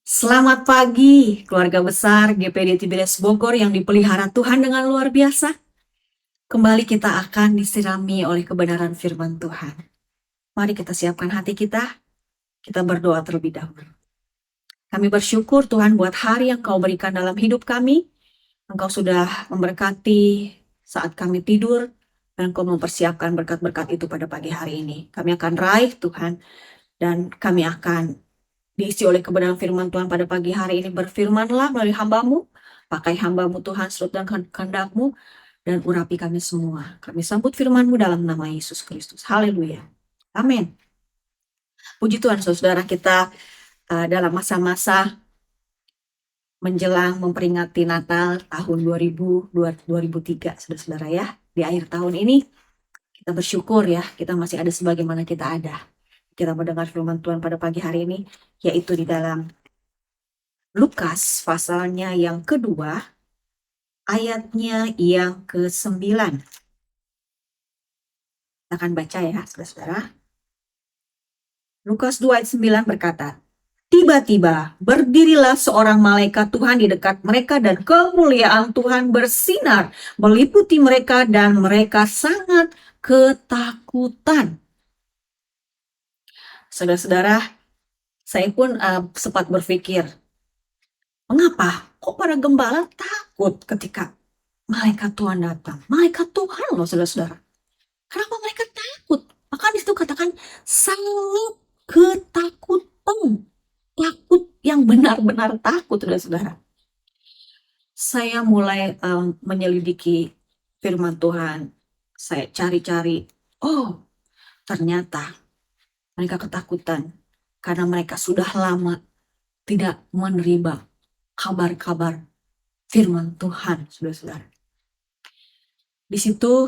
Selamat pagi, keluarga besar GPD Tiberias Bogor yang dipelihara Tuhan dengan luar biasa. Kembali kita akan disirami oleh kebenaran firman Tuhan. Mari kita siapkan hati kita berdoa terlebih dahulu. Kami bersyukur Tuhan buat hari yang Kau berikan dalam hidup kami. Engkau sudah memberkati saat kami tidur, dan Kau mempersiapkan berkat-berkat itu pada pagi hari ini. Kami akan raih Tuhan, dan kami akan diisi oleh kebenaran firman Tuhan pada pagi hari ini. Berfirmanlah melalui hamba-Mu, pakai hamba-Mu Tuhan seturut dengan kehendak-Mu, dan urapi kami semua. Kami sambut firman-Mu dalam nama Yesus Kristus. Haleluya. Amin. Puji Tuhan, saudara, kita dalam masa-masa menjelang memperingati Natal tahun 2003, saudara-saudara ya. Di akhir tahun ini, kita bersyukur ya, kita masih ada sebagaimana kita ada. Kita mendengar firman Tuhan pada pagi hari ini, yaitu di dalam Lukas pasalnya yang kedua, ayatnya yang ke-9. Kita akan baca ya, saudara-saudara. Lukas 2 ayat 9 berkata, "Tiba-tiba berdirilah seorang malaikat Tuhan di dekat mereka dan kemuliaan Tuhan bersinar meliputi mereka dan mereka sangat ketakutan." Saudara-saudara, saya pun sempat berpikir, mengapa kok para gembala takut ketika malaikat Tuhan datang? Malaikat Tuhan loh, saudara-saudara. Kenapa mereka takut? Maka di situ katakan sangat ketakutan. Takut yang benar-benar takut, saudara-saudara. Saya mulai menyelidiki firman Tuhan. Saya cari-cari. Oh, ternyata mereka ketakutan karena mereka sudah lama tidak menerima kabar-kabar firman Tuhan, saudara-saudara. Di situ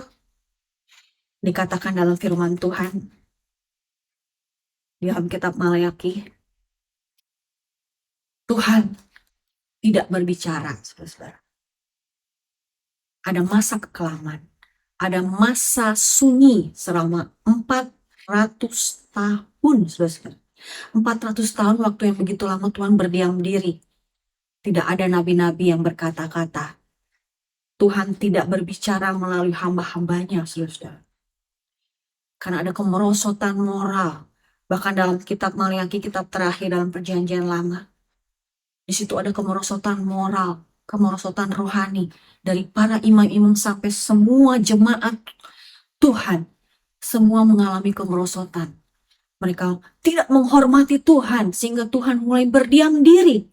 dikatakan dalam firman Tuhan, di dalam kitab Maleakhi, Tuhan tidak berbicara, saudara-saudara. Ada masa kekelaman, ada masa sunyi selama 400 tahun, saudara-saudara. 400 tahun waktu yang begitu lama Tuhan berdiam diri. Tidak ada nabi-nabi yang berkata-kata. Tuhan tidak berbicara melalui hamba-hambanya, saudara-saudara. Karena ada kemerosotan moral. Bahkan dalam kitab Maleakhi, kitab terakhir dalam perjanjian lama, di situ ada kemerosotan moral, kemerosotan rohani dari para imam-imam sampai semua jemaat Tuhan. Semua mengalami kemerosotan. Mereka tidak menghormati Tuhan sehingga Tuhan mulai berdiam diri.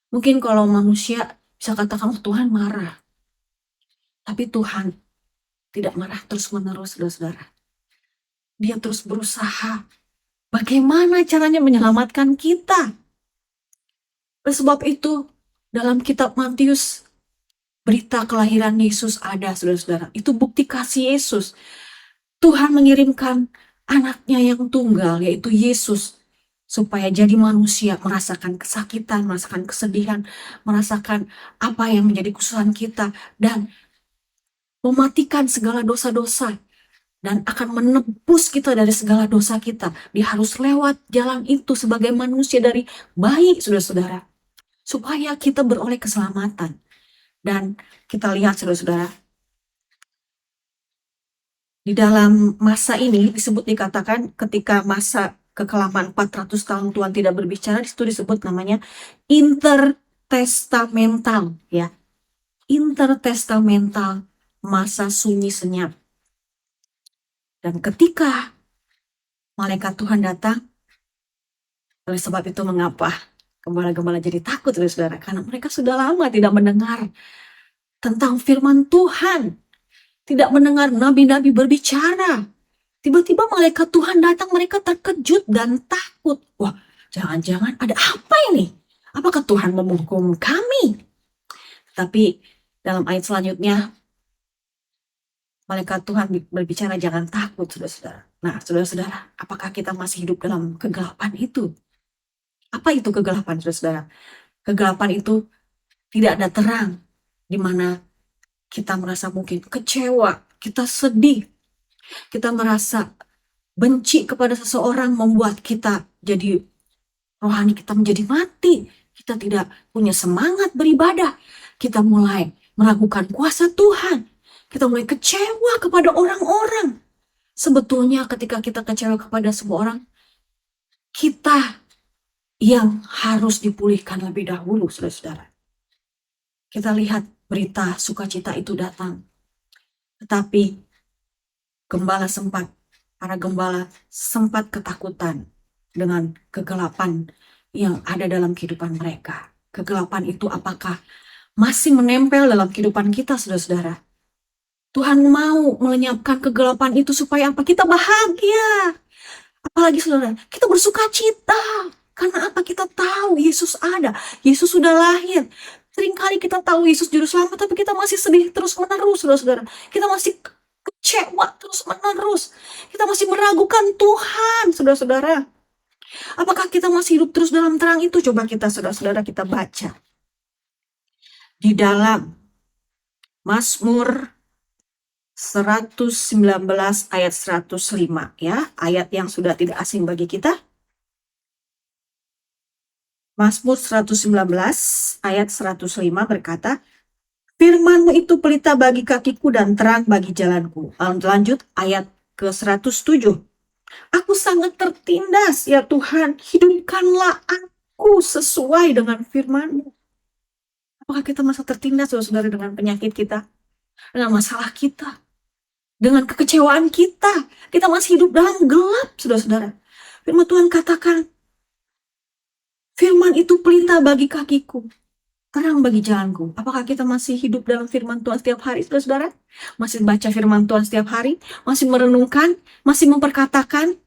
Mungkin kalau manusia bisa katakan Tuhan marah. Tapi Tuhan tidak marah terus-menerus, saudara-saudara. Dia terus berusaha bagaimana caranya menyelamatkan kita. Oleh sebab itu, dalam kitab Matius, berita kelahiran Yesus ada, saudara-saudara. Itu bukti kasih Yesus. Tuhan mengirimkan anaknya yang tunggal, yaitu Yesus, supaya jadi manusia, merasakan kesakitan, merasakan kesedihan, merasakan apa yang menjadi kesusahan kita, dan mematikan segala dosa-dosa, dan akan menebus kita dari segala dosa kita. Dia harus lewat jalan itu sebagai manusia dari bayi, saudara-saudara, supaya kita beroleh keselamatan. Dan kita lihat, saudara-saudara, di dalam masa ini dikatakan ketika masa kekelaman 400 tahun Tuhan tidak berbicara, itu disebut namanya intertestamental, ya. Intertestamental, masa sunyi senyap. Dan ketika malaikat Tuhan datang, oleh sebab itu mengapa gembala-gembala jadi takut, saudara? Karena mereka sudah lama tidak mendengar tentang firman Tuhan, tidak mendengar nabi-nabi berbicara. Tiba-tiba malaikat Tuhan datang, mereka terkejut dan takut. Wah, jangan-jangan ada apa ini? Apakah Tuhan menghukum kami? Tapi dalam ayat selanjutnya, malaikat Tuhan berbicara, jangan takut, saudara-saudara. Nah, saudara-saudara, apakah kita masih hidup dalam kegelapan itu? Apa itu kegelapan, saudara-saudara? Kegelapan itu tidak ada terang, di mana kita merasa mungkin kecewa, kita sedih, kita merasa benci kepada seseorang, membuat kita jadi rohani kita menjadi mati. Kita tidak punya semangat beribadah. Kita mulai meragukan kuasa Tuhan. Kita mulai kecewa kepada orang-orang. Sebetulnya ketika kita kecewa kepada semua orang, kita yang harus dipulihkan lebih dahulu, saudara-saudara. Kita lihat berita sukacita itu datang. Tetapi para gembala sempat ketakutan dengan kegelapan yang ada dalam kehidupan mereka. Kegelapan itu apakah masih menempel dalam kehidupan kita, saudara-saudara? Tuhan mau melenyapkan kegelapan itu supaya apa? Kita bahagia. Apalagi saudara, kita bersuka cita. Karena apa? Kita tahu Yesus ada. Yesus sudah lahir. Seringkali kita tahu Yesus juru selamat, tapi kita masih sedih terus menerus, saudara-saudara. Kita masih kecewa terus menerus. Kita masih meragukan Tuhan, saudara-saudara. Apakah kita masih hidup terus dalam terang itu? Coba kita, saudara-saudara, kita baca. Di dalam Mazmur 119 ayat 105 ya, ayat yang sudah tidak asing bagi kita. Mazmur 119 ayat 105 berkata, firman-Mu itu pelita bagi kakiku dan terang bagi jalanku. Lanjut ayat ke-107. Aku sangat tertindas ya Tuhan, hidupkanlah aku sesuai dengan firman-Mu. Apakah kita masih tertindas saudara dengan penyakit kita? Dengan masalah kita? Dengan kekecewaan kita? Kita masih hidup dalam gelap, saudara-saudara. Firman Tuhan katakan, firman itu pelita bagi kakiku, terang bagi jalanku. Apakah kita masih hidup dalam firman Tuhan setiap hari, saudara-saudara? Masih baca firman Tuhan setiap hari? Masih merenungkan? Masih memperkatakan?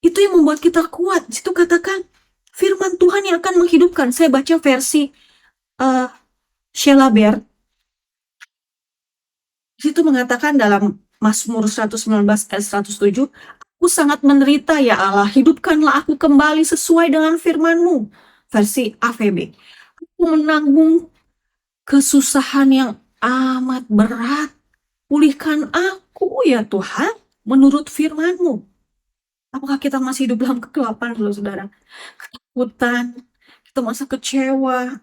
Itu yang membuat kita kuat. Di situ katakan, firman Tuhan yang akan menghidupkan. Saya baca versi Sheila Bair. Di situ mengatakan dalam Mazmur 119 ayat 107, aku sangat menderita ya Allah, hidupkanlah aku kembali sesuai dengan firman-Mu. Versi AVB. Aku menanggung kesusahan yang amat berat. Pulihkan aku ya Tuhan, menurut firman-Mu. Apakah kita masih hidup dalam kegelapan, saudara? Ketakutan, kita masa kecewa.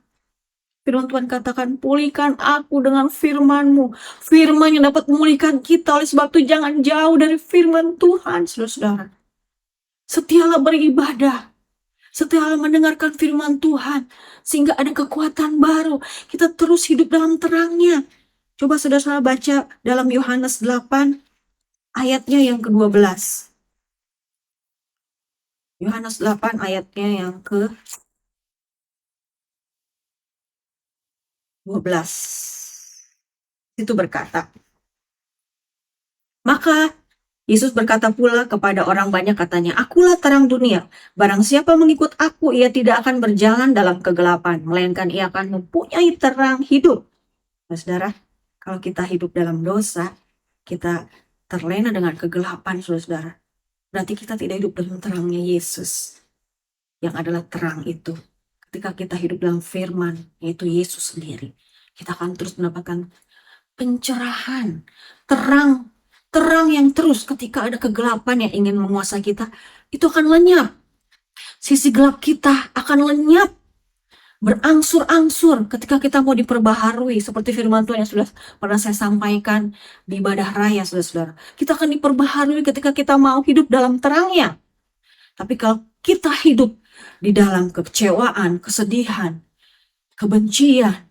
Firman Tuhan katakan, pulihkan aku dengan firman-Mu. Firman yang dapat memulihkan kita. Oleh sebab itu jangan jauh dari firman Tuhan, saudara-saudara. Setialah beribadah. Setialah mendengarkan firman Tuhan. Sehingga ada kekuatan baru. Kita terus hidup dalam terangnya. Coba saudara-saudara baca dalam Yohanes 8 ayatnya yang ke-12. Yohanes 8 ayatnya yang ke-12. Itu berkata, maka Yesus berkata pula kepada orang banyak katanya, akulah terang dunia. Barang siapa mengikut aku, ia tidak akan berjalan dalam kegelapan, melainkan ia akan mempunyai terang hidup. Nah, saudara, kalau kita hidup dalam dosa, kita terlena dengan kegelapan, saudara. Berarti kita tidak hidup dalam terangnya Yesus, yang adalah terang itu. Ketika kita hidup dalam firman, yaitu Yesus sendiri, kita akan terus mendapatkan pencerahan, terang yang terus. Ketika ada kegelapan yang ingin menguasai kita, itu akan lenyap. Sisi gelap kita akan lenyap, berangsur-angsur ketika kita mau diperbaharui. Seperti firman Tuhan yang sudah pernah saya sampaikan di ibadah raya, saudara-saudara. Kita akan diperbaharui ketika kita mau hidup dalam terangnya. Tapi kalau kita hidup di dalam kekecewaan, kesedihan, kebencian,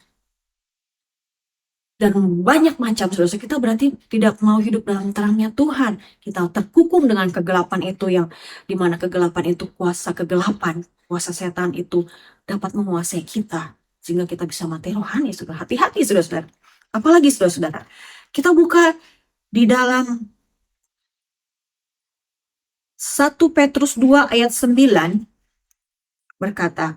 dan banyak macam, saudara, kita berarti tidak mau hidup dalam terangnya Tuhan. Kita terkukung dengan kegelapan itu, yang dimana kegelapan itu, kuasa kegelapan, kuasa setan itu dapat menguasai kita, sehingga kita bisa mati rohani. Saudara, hati-hati saudara-saudara. Apalagi saudara-saudara, kita buka di dalam 1 Petrus 2 ayat 9 berkata,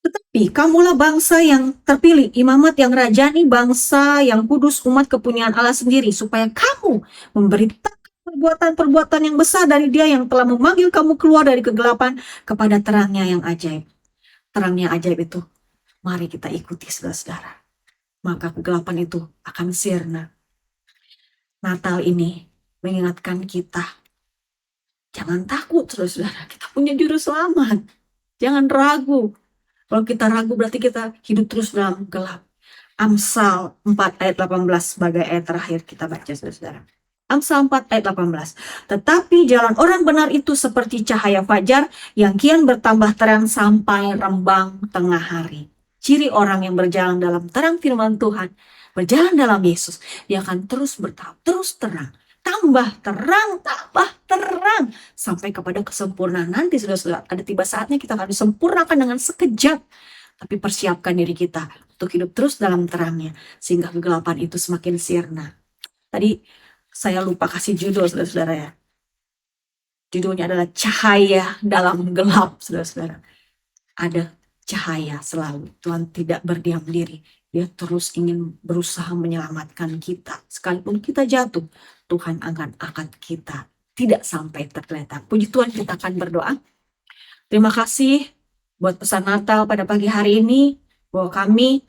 tetapi kamulah bangsa yang terpilih, imamat yang rajani, bangsa yang kudus, umat kepunyaan Allah sendiri, supaya kamu memberitakan perbuatan-perbuatan yang besar dari Dia yang telah memanggil kamu keluar dari kegelapan kepada terangnya yang ajaib. Terangnya ajaib itu, mari kita ikuti, saudara-saudara. Maka kegelapan itu akan sirna. Natal ini mengingatkan kita, jangan takut, saudara-saudara. Kita punya juru selamat. Jangan ragu. Kalau kita ragu berarti kita hidup terus dalam gelap. Amsal 4 ayat 18 sebagai ayat terakhir kita baca, saudara. Amsal 4 ayat 18. Tetapi jalan orang benar itu seperti cahaya fajar yang kian bertambah terang sampai rembang tengah hari. Ciri orang yang berjalan dalam terang firman Tuhan, berjalan dalam Yesus, dia akan terus bertambah, terus terang, tambah terang, sampai kepada kesempurnaan. Nanti saudara-saudara, ada tiba saatnya kita akan disempurnakan dengan sekejap. Tapi persiapkan diri kita untuk hidup terus dalam terangnya, sehingga kegelapan itu semakin sirna. Tadi saya lupa kasih judul, saudara-saudara ya. Judulnya adalah cahaya dalam gelap, saudara-saudara. Ada cahaya selalu. Tuhan tidak berdiam diri. Dia terus ingin berusaha menyelamatkan kita. Sekalipun kita jatuh, Tuhan akan angkat kita. Tidak sampai tergeletak. Puji Tuhan, kita akan berdoa. Terima kasih buat pesan Natal pada pagi hari ini, bahwa kami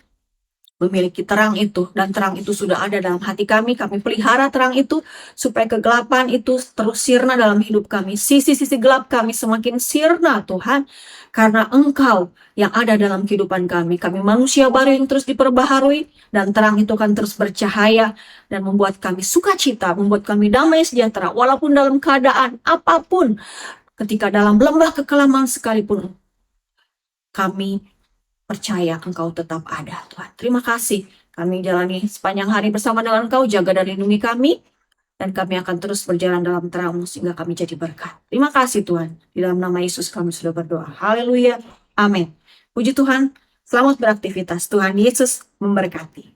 memiliki terang itu, dan terang itu sudah ada dalam hati kami pelihara terang itu, supaya kegelapan itu terus sirna dalam hidup kami, sisi-sisi gelap kami semakin sirna Tuhan, karena Engkau yang ada dalam kehidupan kami manusia baru yang terus diperbaharui, dan terang itu akan terus bercahaya, dan membuat kami sukacita, membuat kami damai sejahtera, walaupun dalam keadaan apapun, ketika dalam lembah kekelaman sekalipun, kami percaya Engkau tetap ada, Tuhan. Terima kasih. Kami jalani sepanjang hari bersama dengan Engkau, jaga dan lindungi kami, dan kami akan terus berjalan dalam terang-Mu sehingga kami jadi berkat. Terima kasih Tuhan. Di dalam nama Yesus kami sudah berdoa. Haleluya. Amin. Puji Tuhan. Selamat beraktivitas. Tuhan Yesus memberkati.